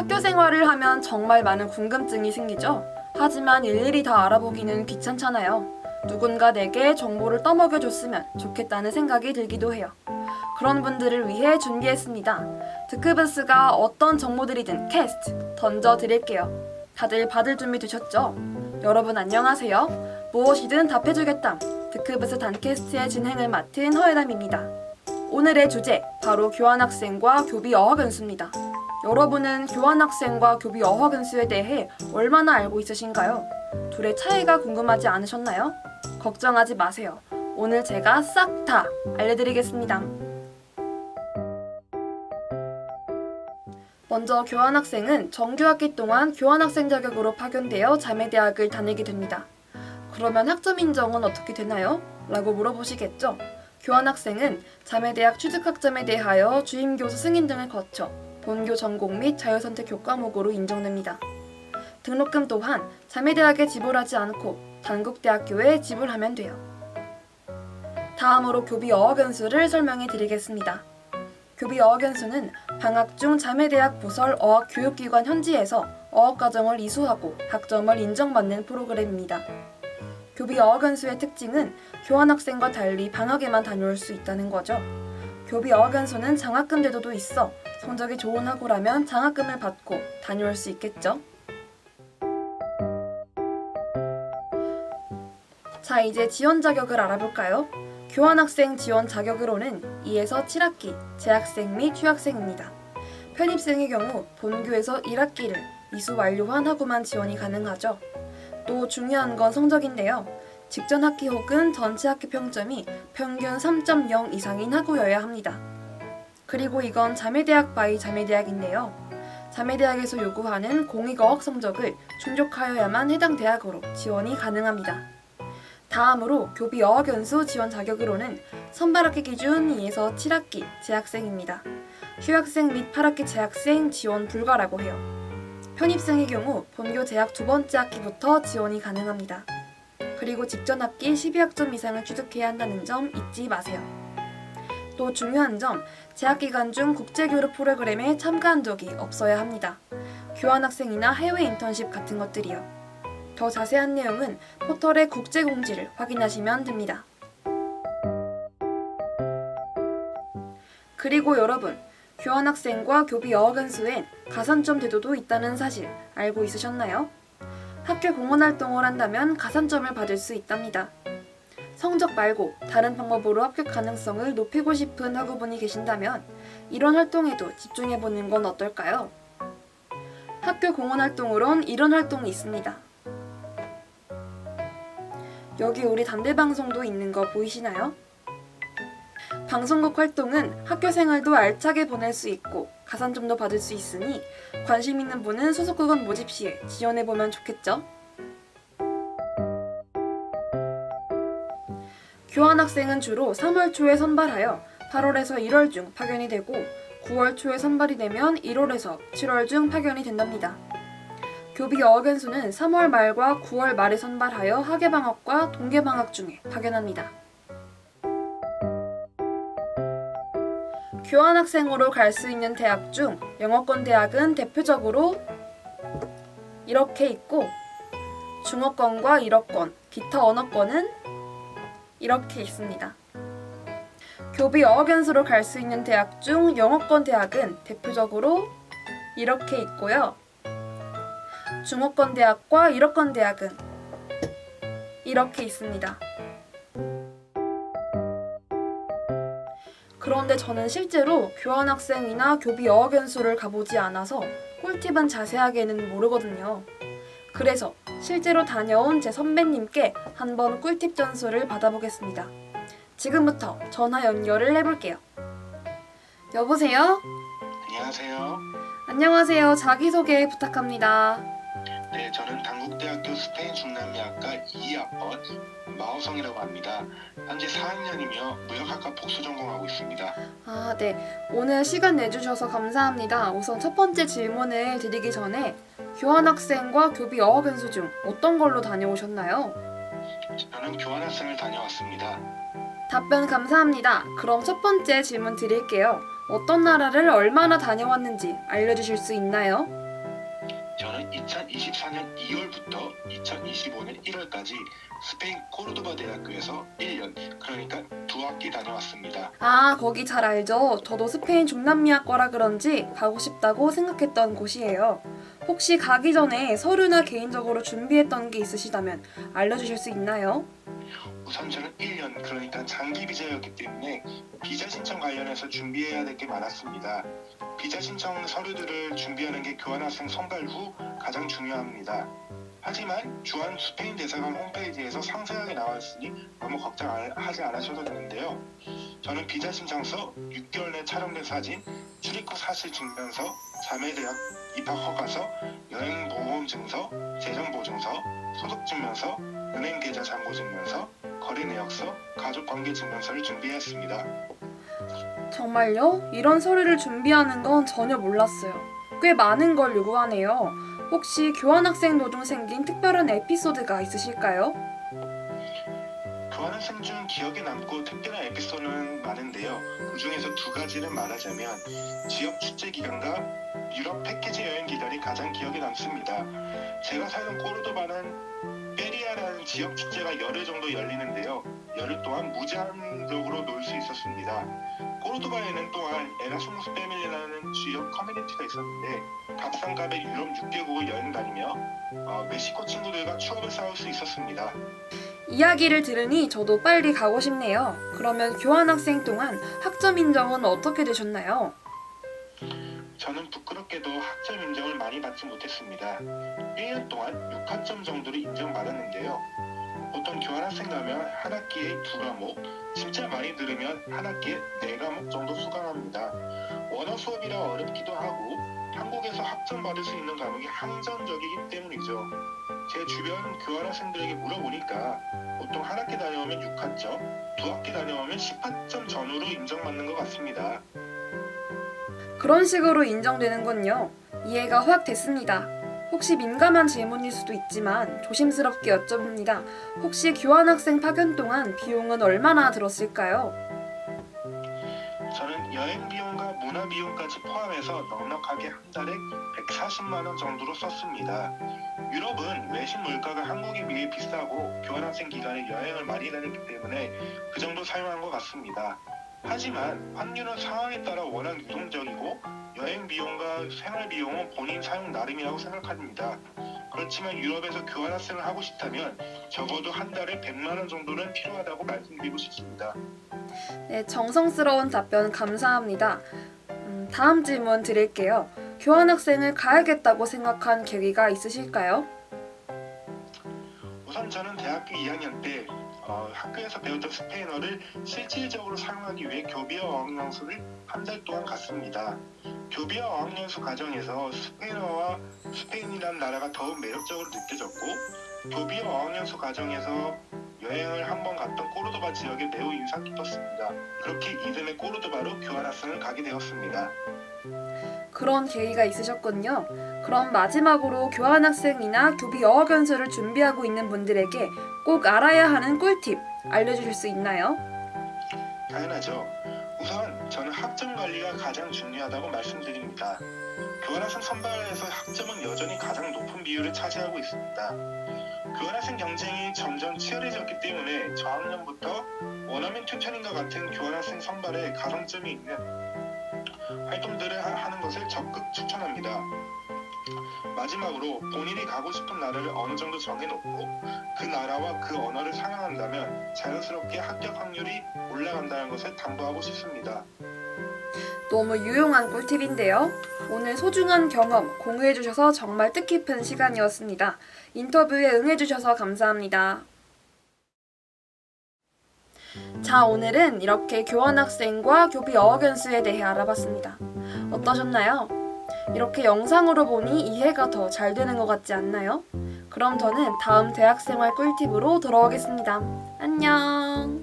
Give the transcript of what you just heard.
학교 생활을 하면 정말 많은 궁금증이 생기죠. 하지만 일일이 다 알아보기는 귀찮잖아요. 누군가 내게 정보를 떠먹여줬으면 좋겠다는 생각이 들기도 해요. 그런 분들을 위해 준비했습니다. 드크브스가 어떤 정보들이든 캐스트 던져드릴게요. 다들 받을 준비 되셨죠? 여러분 안녕하세요. 무엇이든 답해주겠담. 드크브스 단캐스트의 진행을 맡은 허예담입니다. 오늘의 주제 바로 교환학생과 교비 어학연수입니다. 여러분은 교환학생과 교비 어학연수에 대해 얼마나 알고 있으신가요? 둘의 차이가 궁금하지 않으셨나요? 걱정하지 마세요. 오늘 제가 싹 다 알려드리겠습니다. 먼저 교환학생은 정규학기 동안 교환학생 자격으로 파견되어 자매대학을 다니게 됩니다. 그러면 학점 인정은 어떻게 되나요? 라고 물어보시겠죠? 교환학생은 자매대학 취득학점에 대하여 주임교수 승인 등을 거쳐 본교 전공 및 자유선택 교과목으로 인정됩니다. 등록금 또한 자매대학에 지불하지 않고 단국대학교에 지불하면 돼요. 다음으로 교비 어학연수를 설명해 드리겠습니다. 교비 어학연수는 방학 중 자매대학 부설 어학교육기관 현지에서 어학과정을 이수하고 학점을 인정받는 프로그램입니다. 교비 어학연수의 특징은 교환학생과 달리 방학에만 다녀올 수 있다는 거죠. 교비 어학연수는 장학금 제도도 있어 성적이 좋은 학우라면 장학금을 받고 다녀올 수 있겠죠. 자, 이제 지원 자격을 알아볼까요? 교환학생 지원 자격으로는 2에서 7학기 재학생 및 휴학생입니다. 편입생의 경우 본교에서 1학기를 이수 완료한 학우만 지원이 가능하죠. 또 중요한 건 성적인데요. 직전 학기 혹은 전체 학기 평점이 평균 3.0 이상인 학우여야 합니다. 그리고 이건 자매대학 바이 자매대학인데요. 자매대학에서 요구하는 공익어학 성적을 충족하여야만 해당 대학으로 지원이 가능합니다. 다음으로 교비 어학연수 지원 자격으로는 선발학기 기준 2에서 7학기 재학생입니다. 휴학생 및 8학기 재학생 지원 불가라고 해요. 편입생의 경우 본교 재학 두 번째 학기부터 지원이 가능합니다. 그리고 직전 학기 12학점 이상을 취득해야 한다는 점 잊지 마세요. 또 중요한 점, 재학기간 중 국제교류 프로그램에 참가한 적이 없어야 합니다. 교환학생이나 해외 인턴십 같은 것들이요. 더 자세한 내용은 포털의 국제공지를 확인하시면 됩니다. 그리고 여러분, 교환학생과 교비 어학연수엔 가산점 제도도 있다는 사실 알고 있으셨나요? 학교 공헌활동을 한다면 가산점을 받을 수 있답니다. 성적 말고 다른 방법으로 합격 가능성을 높이고 싶은 학우분이 계신다면 이런 활동에도 집중해보는 건 어떨까요? 학교 공헌활동으론 이런 활동이 있습니다. 여기 우리 담배방송도 있는 거 보이시나요? 방송국 활동은 학교 생활도 알차게 보낼 수 있고 가산점도 받을 수 있으니 관심 있는 분은 소속국원 모집 시에 지원해보면 좋겠죠? 교환학생은 주로 3월 초에 선발하여 8월에서 1월 중 파견이 되고 9월 초에 선발이 되면 1월에서 7월 중 파견이 된답니다. 교비 어학연수는 3월 말과 9월 말에 선발하여 학예방학과 동계방학 중에 파견합니다. 교환학생으로 갈 수 있는 대학 중 영어권 대학은 대표적으로 이렇게 있고 중어권과 일어권, 기타 언어권은 이렇게 있습니다. 교비 어학연수로 갈 수 있는 대학 중 영어권 대학은 대표적으로 이렇게 있고요. 중어권 대학과 일어권 대학은 이렇게 있습니다. 그런데 저는 실제로 교환학생이나 교비 어학연수를 가보지 않아서 꿀팁은 자세하게는 모르거든요. 그래서 실제로 다녀온 제 선배님께 한번 꿀팁 전수를 받아보겠습니다. 지금부터 전화 연결을 해볼게요. 여보세요? 안녕하세요. 안녕하세요. 자기소개 부탁합니다. 네, 저는 단국대학교 스페인 중남미학과 2학번 마오성이라고 합니다. 현재 4학년이며 무역학과 복수 전공하고 있습니다. 아, 네. 오늘 시간 내주셔서 감사합니다. 우선 첫 번째 질문을 드리기 전에 교환학생과 교비 어학연수 중 어떤 걸로 다녀오셨나요? 저는 교환학생을 다녀왔습니다. 답변 감사합니다. 그럼 첫 번째 질문 드릴게요. 어떤 나라를 얼마나 다녀왔는지 알려주실 수 있나요? 저는 2024년 2월부터 2025년 1월까지 스페인 코르도바 대학교에서 1년, 그러니까 2학기 다녀왔습니다. 아, 거기 잘 알죠? 저도 스페인 중남미학과라 그런지 가고 싶다고 생각했던 곳이에요. 혹시 가기 전에 서류나 개인적으로 준비했던 게 있으시다면 알려주실 수 있나요? 우선 저는 1년, 그러니까 장기 비자였기 때문에 비자 신청 관련해서 준비해야 될 게 많았습니다. 비자 신청 서류들을 준비하는 게 교환학생 선발 후 가장 중요합니다. 하지만 주한 스페인 대사관 홈페이지에서 상세하게 나와 있으니 너무 걱정하지 않으셔도 되는데요. 저는 비자 신청서, 6개월 내 촬영된 사진, 출입국 사실 증명서, 자매대학 입학 허가서, 여행 보험 증서, 재정 보증서, 소득 증명서, 은행 계좌 잔고 증명서, 거래 내역서, 가족 관계 증명서를 준비했습니다. 정말요? 이런 서류를 준비하는 건 전혀 몰랐어요. 꽤 많은 걸 요구하네요. 혹시 교환학생 도중 생긴 특별한 에피소드가 있으실까요? 교환학생 중 기억에 남고 특별한 에피소드는 많은데요. 그 중에서 2가지를 말하자면 지역 축제 기간과 유럽 패키지 여행 기간이 가장 기억에 남습니다. 제가 살던 코르도바는 페리아라는 지역 축제가 열흘 정도 열리는데요. 열흘 동안 무제한적으로 놀 수 있었습니다. 코르도바에는 또한 에라스무스 패밀리라는 지역 커뮤니티가 있었는데 갑상갑의 유럽 6개국을 여행 다니며 멕시코 친구들과 추억을 쌓을 수 있었습니다. 이야기를 들으니 저도 빨리 가고 싶네요. 그러면 교환학생 동안 학점 인정은 어떻게 되셨나요? 저는 부끄럽게도 학점 인정을 많이 받지 못했습니다. 1년 동안 6학점 정도를 인정받았는데요. 보통 교환학생 가면 한 학기에 2과목, 진짜 많이 들으면 한 학기에 4과목 정도 수강합니다. 원어 수업이라 어렵기도 하고 한국에서 학점 받을 수 있는 과목이 한정적이기 때문이죠. 제 주변 교환학생들에게 물어보니까 보통 한 학기 다녀오면 6학점, 2학기 다녀오면 10학점 전후로 인정받는 것 같습니다. 그런 식으로 인정되는군요. 이해가 확 됐습니다. 혹시 민감한 질문일 수도 있지만 조심스럽게 여쭤봅니다. 혹시 교환학생 파견 동안 비용은 얼마나 들었을까요? 저는 여행 비용과 문화 비용까지 포함해서 넉넉하게 한 달에 140만 원 정도로 썼습니다. 유럽은 외식 물가가 한국에 비해 비싸고 교환학생 기간에 여행을 많이 다녔기 때문에 그 정도 사용한 것 같습니다. 하지만 환율은 상황에 따라 워낙 유동적이고 여행 비용과 생활 비용은 본인 사용 나름이라고 생각합니다. 그렇지만 유럽에서 교환학생을 하고 싶다면 적어도 한 달에 100만 원 정도는 필요하다고 말씀드리고 싶습니다. 네, 정성스러운 답변 감사합니다. 다음 질문 드릴게요. 교환학생을 가야겠다고 생각한 계기가 있으실까요? 우선 저는 대학교 2학년 때 학교에서 배웠던 스페인어를 실질적으로 사용하기 위해 교비어 어학연수를 한 달 동안 갔습니다. 교비어 어학연수 과정에서 스페인어와 스페인이라는 나라가 더욱 매력적으로 느껴졌고 교비어 어학연수 과정에서 여행을 한번 갔던 코르도바 지역에 매우 인상 깊었습니다. 그렇게 이듬해 코르도바로 교환학생을 가게 되었습니다. 그런 계기가 있으셨군요. 그럼 마지막으로 교환학생이나 교비 어학연수를 준비하고 있는 분들에게 꼭 알아야 하는 꿀팁 알려주실 수 있나요? 당연하죠. 우선 저는 학점 관리가 가장 중요하다고 말씀드립니다. 교환학생 선발에서 학점은 여전히 가장 높은 비율을 차지하고 있습니다. 교환학생 경쟁이 점점 치열해졌기 때문에 저학년부터 원어민 튜터링과 같은 교환학생 선발에 가산점이 있는 활동들을 하는 것을 적극 추천합니다. 마지막으로 본인이 가고 싶은 나라를 어느 정도 정해놓고 그 나라와 그 언어를 사용한다면 자연스럽게 합격 확률이 올라간다는 것을 당부하고 싶습니다. 너무 유용한 꿀팁인데요. 오늘 소중한 경험 공유해주셔서 정말 뜻깊은 시간이었습니다. 인터뷰에 응해주셔서 감사합니다. 자, 오늘은 이렇게 교환학생과 교비 어학연수에 대해 알아봤습니다. 어떠셨나요? 이렇게 영상으로 보니 이해가 더 잘 되는 것 같지 않나요? 그럼 저는 다음 대학생활 꿀팁으로 돌아오겠습니다. 안녕!